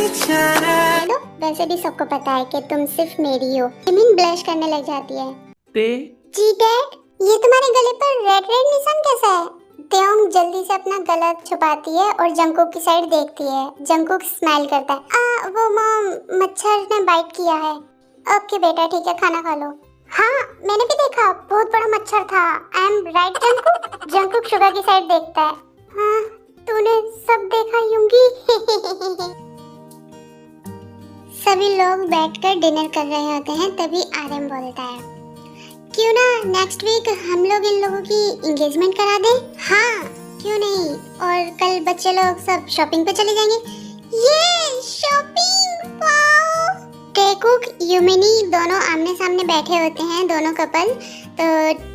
दो, वैसे भी सबको पता है कि तुम सिर्फ मेरी हो। जिमिन ब्लश करने लग जाती है। जी डैड, ये तुम्हारे गले पर रेड रेड निशान कैसा है? त्योंग जल्दी से अपना गला छुपाती है और जंगकुक की साइड देखती है। जंगकुक स्माइल करता है। वो मॉम, मच्छर ने बाइट किया है। ओके बेटा, ठीक है, खाना खा लो। हाँ, मैंने भी देखा, बहुत बड़ा मच्छर था। I am right Jungkook? Jungkook sugar की साइड देखता है। हाँ, तूने सब देखा यूंगी। सभी लोग बैठकर डिनर कर रहे होते हैं, तभी आर्यन बोलता है, क्यों ना नेक्स्ट वीक हम लोग इन लोगों की एंगेजमेंट करा दें? हाँ, क्यों नहीं। और कल बच्चे लोग सब शॉपिंग पे चले जाएंगे। ये शॉपिंग, वाओ। टेकुक, यूमिनी दोनों आमने सामने बैठे होते हैं, दोनों कपल। तो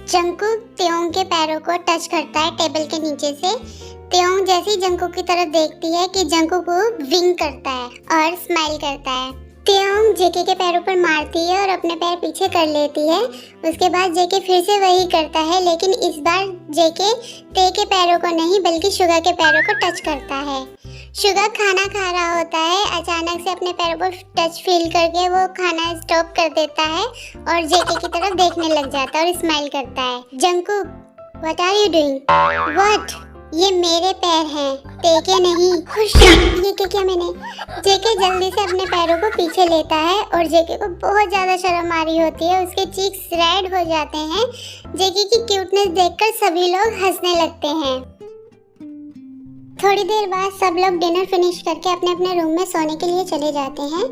जंगकुक त्योंग के पैरों को टच करता है टेबल के नीचे से। त्योंग जैसे ही जंगकुक की तरफ देखती है कि जंगकुक विंक करता है और स्माइल करता है। त्योंग जेके के पैरों पर मारती है और अपने पैर पीछे कर लेती है। उसके बाद जेके फिर से वही करता है, लेकिन इस बार जेके ते के पैरों को नहीं बल्कि शुगा के पैरों को टच करता है। शुगा खाना खा रहा होता है, अचानक से अपने पैरों पर टच फील करके वो खाना स्टॉप कर देता है और जेके की तरफ देखने लग जाता है और स्माइल करता है। Jungkook, what are you doing? What? ये मेरे पैर हैं, तेके नहीं। ये क्या मैंने? जेके जल्दी से अपने पैरों को पीछे लेता है और जेके को बहुत ज्यादा शर्म आ रही होती है। उसके चीक्स रेड हो जाते हैं। जेके की क्यूटनेस देखकर सभी लोग हंसने लगते हैं। थोड़ी देर बाद सब लोग डिनर फिनिश करके अपने अपने रूम में सोने के लिए चले जाते हैं।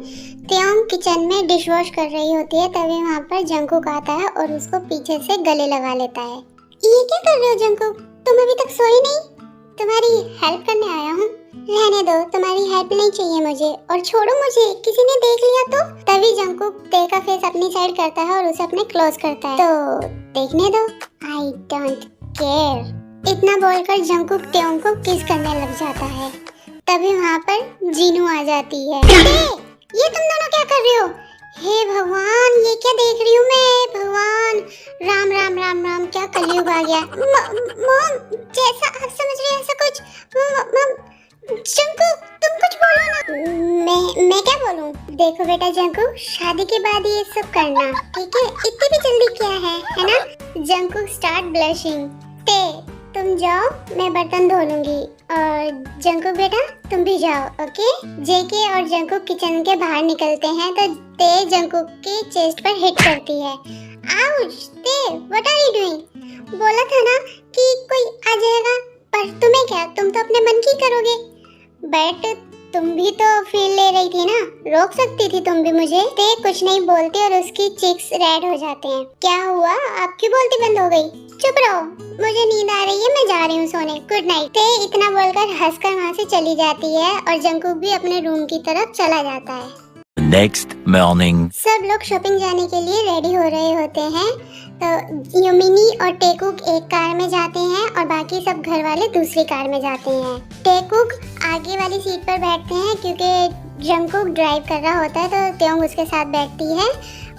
त्योंग किचन में डिश वॉश कर रही होती है, तभी वहाँ पर जंगकुक आता है और उसको पीछे से गले लगा लेता है। ये क्या कर रहे हो जंगकुक? तुम अभी तक सोई नहीं? तुम्हारी हेल्प करने आया हूँ। रहने दो, तुम्हारी हेल्प नहीं चाहिए मुझे, और छोड़ो मुझे, किसी ने देख लिया तो? तभी जंगकुक ते का फेस अपनी साइड करता है और उसे अपने क्लोज करता है। तो देखने दो, आई डोंट केयर। इतना बोलकर जंगकुक त्योंग को किस करने लग जाता है। तभी वहाँ पर जीनू आ जाती है। ये तुम दोनों क्या कर रहे हो? हे भगवान, ये क्या देख रही हूँ मैं? भगवान, राम राम राम राम, क्या कलयुग आ गया। मॉम, जैसा आप समझ रहे हैं ऐसा कुछ। मॉम, जंगकुक, तुम कुछ बोलो ना। मैं क्या बोलूँ? देखो बेटा जंगकुक, शादी के बाद ये सब करना, ठीक है? इतनी भी जल्दी क्या है ना? Jungkook start blushing. ते, तुम जाओ, मैं बर्तन धो लूंगी। और जंगकुक बेटा, तुम भी जाओ, ओके? जेके और जंगकुक किचन के बाहर निकलते हैं तो ते जंगकुक के चेस्ट पर हिट करती है। आउच! ते, व्हाट आर यू डूइंग? बोला था ना कि कोई आ जाएगा, पर तुम्हें क्या, तुम तो अपने मन की करोगे। बट तुम भी तो फील ले रही थी ना, रोक सकती थी तुम भी मुझे। ते कुछ नहीं बोलती और उसकी चीक्स रेड हो जाते हैं। क्या हुआ, आपकी बोलती बंद हो गई? चुप रहो, मुझे नींद आ रही है, मैं जा रही हूँ सोने, गुड नाइट। ते इतना बोलकर हंसकर वहाँ से चली जाती है और जंगकुक भी अपने रूम की तरफ चला जाता है। Next morning. सब लोग शॉपिंग जाने के लिए रेडी हो रहे होते हैं। तो यूमिनी और टेकुक एक कार में जाते हैं और बाकी सब घर वाले दूसरी कार में जाते हैं। टेकुक आगे वाली सीट पर बैठते हैं क्योंकि जंगकुक ड्राइव कर रहा होता है, तो त्योंग उसके साथ बैठती है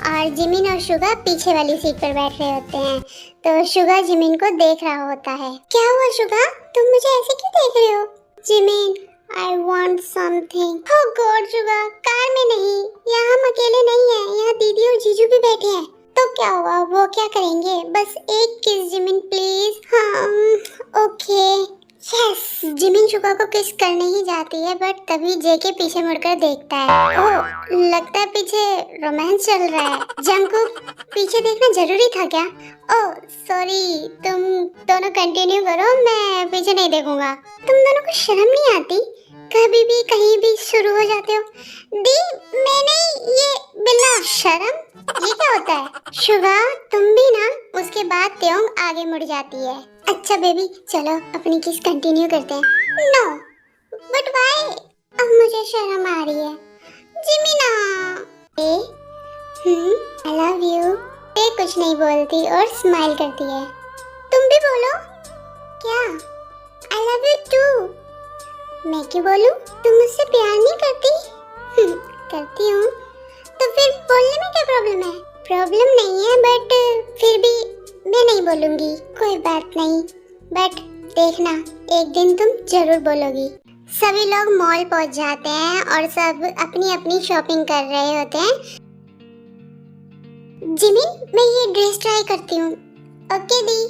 और जिमिन और शुगा पीछे वाली सीट पर बैठ रहे होते हैं। तो शुगा जिमिन को देख रहा होता है। क्या हुआ शुगा, तुम मुझे ऐसे क्यों देख रहे हो? Jimin, I want something. Oh God, Suga, car में नहीं, यहाँ हम अकेले नहीं हैं, यहाँ दीदी और जीजू भी बैठे हैं। तो क्या हुआ, वो क्या करेंगे? बस एक किस जिमिन प्लीज। हाँ, ओके। यस, जिमिन शुगा को किस करने ही जाती है, बट तभी जेके पीछे मुड़कर देखता है। ओह, लगता है पीछे रोमांस चल रहा है। जंगकुक, पीछे देखना जरूरी था क्या? ओह सॉरी, तुम दोनों कंटिन्यू करो, मैं पीछे नहीं देखूंगा। तुम दोनों को शर्म नहीं आती? कभी भी कहीं भी शुरू हो जाते हो। दी, मैंने ये बिल्ला। शर्म, ये क्या होता है? शुगा, तुम भी ना। उसके बाद त्योंग आगे मुड़ जाती है। अच्छा बेबी, चलो अपनी किस कंटिन्यू करते हैं। No, but why? अब मुझे शर्म आ रही है। जिमिना, आई लव यू। ते कुछ नहीं बोलती और स्माइल करती है। तुम भी बोलो। क्या? I love you too. मैं क्यों बोलूं? तुम मुझसे प्यार नहीं करती? करती हूँ। तो फिर बोलने में क्या प्रॉब्लम है? प्रॉब्लम नहीं है, बट फिर भी मैं नहीं बोलूंगी। कोई बात नहीं, बट देखना एक दिन तुम जरूर बोलोगी। सभी लोग मॉल पहुंच जाते हैं और सब अपनी अपनी शॉपिंग कर रहे होते हैं। जिमिन, मैं ये ड्रेस ट्राई करती हूँ। ओके दी।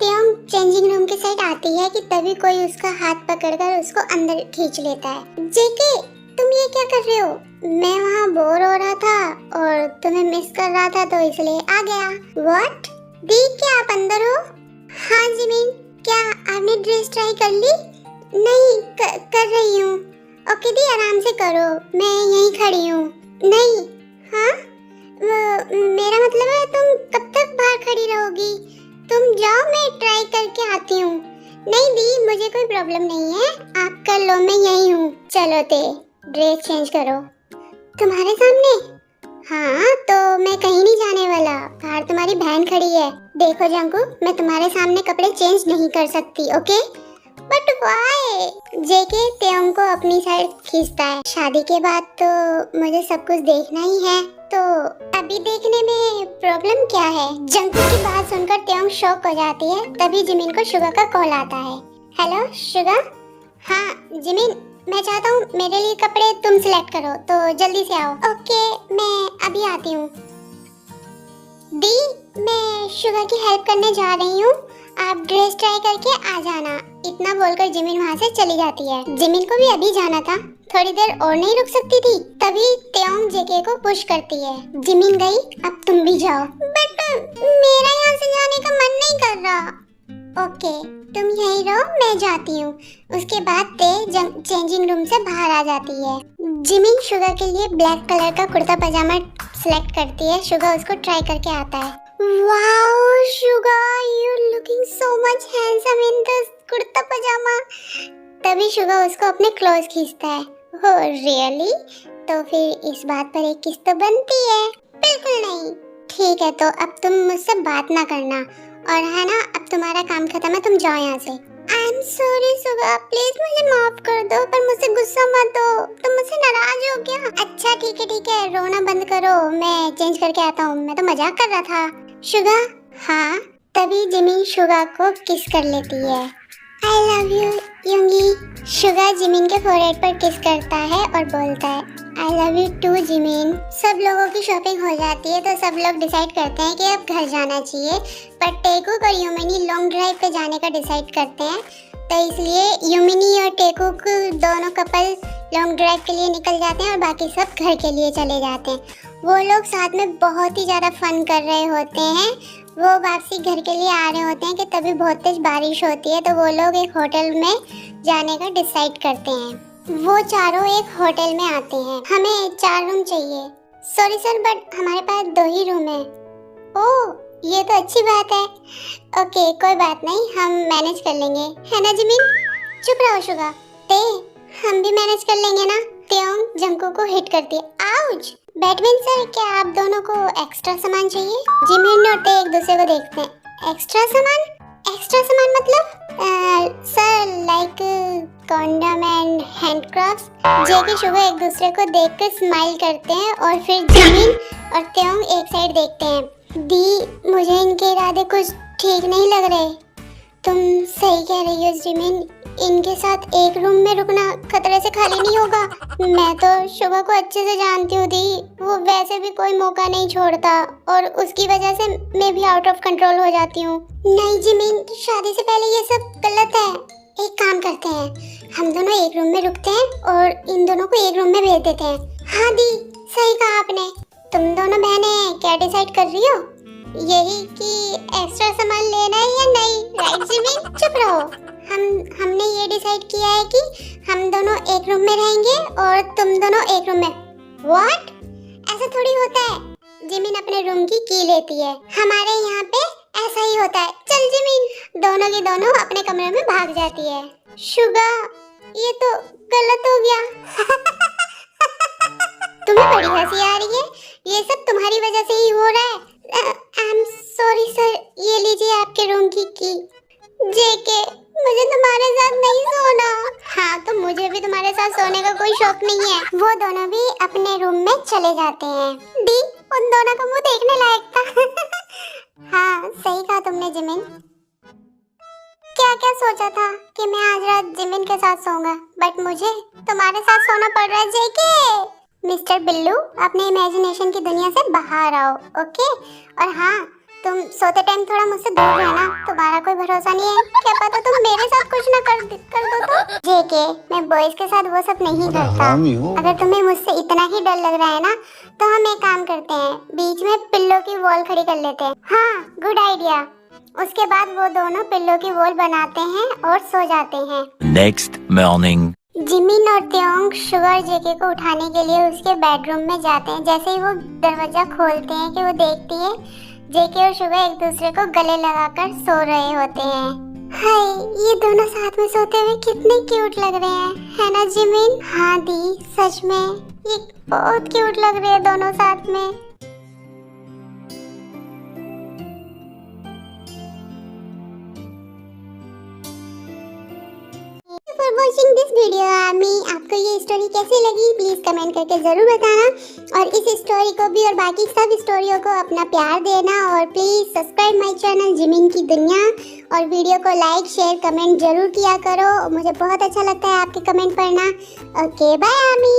त्योंग चेंजिंग रूम के साइड आती है कि तभी कोई उसका हाथ पकड़कर उसको अंदर खींच लेता है। जेके, तुम ये क्या कर रहे हो? मैं वहाँ बोर हो रहा था और तुम्हें मिस कर रहा था तो इसलिए आ गया। व्हाट? दी, क्या आप अंदर हो? हाँ जिमिन, क्या आपने ड्रेस ट्राई कर ली? नहीं, कर रही हूँ। ओके दी, आराम से करो, मैं यहीं खड़ी हूँ। नहीं। हाँ, मेरा मतलब है तुम कब तक बाहर खड़ी रहोगी? तुम जाओ, मैं ट्राई करके आती हूँ। नहीं दी, मुझे कोई प्रॉब्लम नहीं है, आप कर लो, मैं यहीं हूँ। चलो ते, ड्रेस चेंज करो। तुम्हारे सामने? हाँ, तो मैं कहीं नहीं जाने वाला, बाहर तुम्हारी बहन खड़ी है। देखो जंकू, मैं तुम्हारे सामने कपड़े चेंज नहीं कर सकती, ओके? But why? जेके त्योंग को अपनी साइड खींचता है। शादी के बाद तो मुझे सब कुछ देखना ही है, तो अभी देखने में प्रॉब्लम क्या है? जंकू की बात सुनकर त्योंग शॉक हो जाती है। तभी जिमिन को शुगा का कॉल आता है। Hello Suga? हाँ जिमिन, मैं चाहता हूँ मेरे लिए कपड़े तुम सिलेक्ट करो, तो जल्दी से आओ। ओके, मैं अभी आती हूँ। दी, मैं शुगा की हेल्प करने जा रही हूँ, आप ड्रेस ट्राई करके आ जाना। इतना बोलकर जिमिन वहाँ से चली जाती है। जिमिन को भी अभी जाना था, थोड़ी देर और नहीं रुक सकती थी। तभी त्योंग जेके को पुश करती है। जिमिन गई, अब तुम भी जाओ। बट मेरा यहाँ से जाने का मन नहीं कर रहा। ओके, तुम यहीं रहो, मैं जाती हूँ। उसके बाद ते चेंजिंग रूम से बाहर आ जाती है। जिमिन शुगा के लिए ब्लैक कलर का कुर्ता पजामा सिलेक्ट करती है। शुगा उसको ट्राई करके आता है। Wow Suga, you looking so much handsome in this kurta pajama. तभी शुगा उसको अपने क्लोज खींचता है। Oh really? तो फिर इस बात पर एक किस तो बनती है। बिल्कुल नहीं। ठीक है, तो अब तुम मुझसे बात ना करना, और है ना, अब तुम्हारा काम खत्म है, तुम जाओ यहाँ से। I am sorry Suga, please मुझे माफ कर दो, पर मुझसे गुस्सा मत हो। तुम मुझसे नाराज हो क्या? अच्छा ठीक है, रोना बंद करो, मैं चेंज करके आता हूँ, मैं तो मजाक कर रहा था। शुगा? हाँ। तभी जिमिन शुगा को किस कर लेती है। I love you Yoongi. Suga Jimin के फोरहेड पर किस करता है और बोलता है I love you too Jimin. सब लोगों की शॉपिंग हो जाती है तो सब लोग डिसाइड करते हैं कि अब घर जाना चाहिए, पर टेकुक और युमिनी लॉन्ग ड्राइव पे जाने का डिसाइड करते हैं। तो इसलिए युमिनी और टेकुक दोनों कपल लॉन्ग ड्राइव के लिए निकल जाते हैं और बाकी सब घर के लिए चले जाते हैं। वो लोग साथ में बहुत ही ज़्यादा फन कर रहे होते हैं। वो वापसी घर के लिए आ रहे होते हैं कि तभी बहुत तेज बारिश होती है, तो वो लोग एक होटल में जाने का डिसाइड करते हैं। वो चारों एक होटल में आते हैं। हमें 4 रूम चाहिए। सॉरी सर, बट हमारे पास 2 ही रूम है। ओह, ये तो अच्छी बात है। ओके, कोई बात नहीं, हम मैनेज कर लेंगे, है ना जिमिन? चुप रहो शुगा। ते, हम भी मैनेज कर लेंगे ना? त्योंग जंकू को हिट करती है। आउच! बैटमैन सर, क्या आप दोनों को एक्स्ट्रा सामान चाहिए? जिमिन और ते एक दूसरे को देखते हैं। एक्स्ट्रा सामान? एक्स्ट्रा सामान मतलब? Sir, like condom and handcrafts. JK Suga एक दूसरे को देखकर स्माइल करते हैं और फिर जिमिन और त्योंग एक साइड देखते हैं। दी, मुझे इनके इरादे कुछ ठीक नहीं लग रहे। तुम सही कह रही हो जिमिन, इनके साथ एक रूम में रुकना खतरे से खाली नहीं होगा। मैं तो शुगा को अच्छे से जानती हूँ दी, वो वैसे भी कोई मौका नहीं छोड़ता और उसकी वजह से मैं भी आउट ऑफ कंट्रोल हो जाती हूँ। नहीं जिमिन, शादी से पहले ये सब गलत है। एक काम करते हैं, हम दोनों एक रूम में रुकते हैं और इन दोनों को एक रूम में भेज देते हैं। हाँ दी, सही कहा आपने। तुम दोनों बहनें क्या डिसाइड कर रही हो? यही कि एक्स्ट्रा सामान लेना है या नहीं, राइट जिमिन? चुप रहो। हमने ये डिसाइड किया है कि हम दोनों एक रूम में रहेंगे और तुम दोनों एक रूम में। व्हाट? ऐसा थोड़ी होता है। जिमिन अपने रूम की की लेती है। हमारे यहाँ पे ऐसा ही होता है। चल जिमिन, दोनों की दोनों अपने कमरे में भाग जाती है। शुगा, ये तो गलत हो गया। तुम्हें बड़ी हंसी आ रही है? ये सब तुम्हारी वजह से ही हो रहा है। आई एम सॉरी सर, ये लीजिए आपके रूम की की। जेके, मुझे तुम्हारे साथ नहीं सोना। हाँ, तो मुझे भी तुम्हारे साथ सोने का कोई शौक नहीं है। वो दोनों भी अपने रूम में चले जाते हैं। दी, उन दोनों का मुंह देखने लायक था। हाँ, सही कहा तुमने जिमिन। क्या क्या सोचा था कि मैं आज रात जिमिन के साथ सोऊंगा, बट मुझे तुम्हारे साथ सोना पड़ रहा है जेके। मिस्टर बिल्लू, अपने इमेजिनेशन की दुनिया से बाहर आओ, ओके? और हाँ, तुम सोते टाइम थोड़ा मुझसे दूर रहना, तुम्हारा कोई भरोसा नहीं है, क्या पता तुम मेरे साथ कुछ ना कर दो तो। जेके, मैं बॉयज के साथ वो सब नहीं करता। अगर तुम्हें मुझसे इतना ही डर लग रहा है ना, तो हम एक काम करते हैं, बीच में पिल्लो की वॉल खड़ी कर लेते हैं। हाँ, गुड आइडिया। उसके बाद वो दोनों पिल्लो की वॉल बनाते हैं और सो जाते हैं। Next morning. जिमिन और त्योंग शुगर जेके को उठाने के लिए उसके बेडरूम में जाते हैं। जैसे ही वो दरवाजा खोलते हैं कि वो देखती है जेके और शुगर एक दूसरे को गले लगाकर सो रहे होते हैं। हाय, ये दोनों साथ में सोते हुए कितने क्यूट लग रहे हैं, है ना जिमिन? हाँ दी, सच में ये बहुत क्यूट लग रहे हैं दोनों साथ में। For watching this video army, आपको ये स्टोरी कैसी लगी प्लीज कमेंट करके जरूर बताना, और इस स्टोरी को भी और बाकी सब स्टोरियों को अपना प्यार देना, और please subscribe my channel Jimin की दुनिया, और वीडियो को लाइक शेयर कमेंट जरूर किया करो, मुझे बहुत अच्छा लगता है आपके कमेंट पढ़ना। Okay bye army.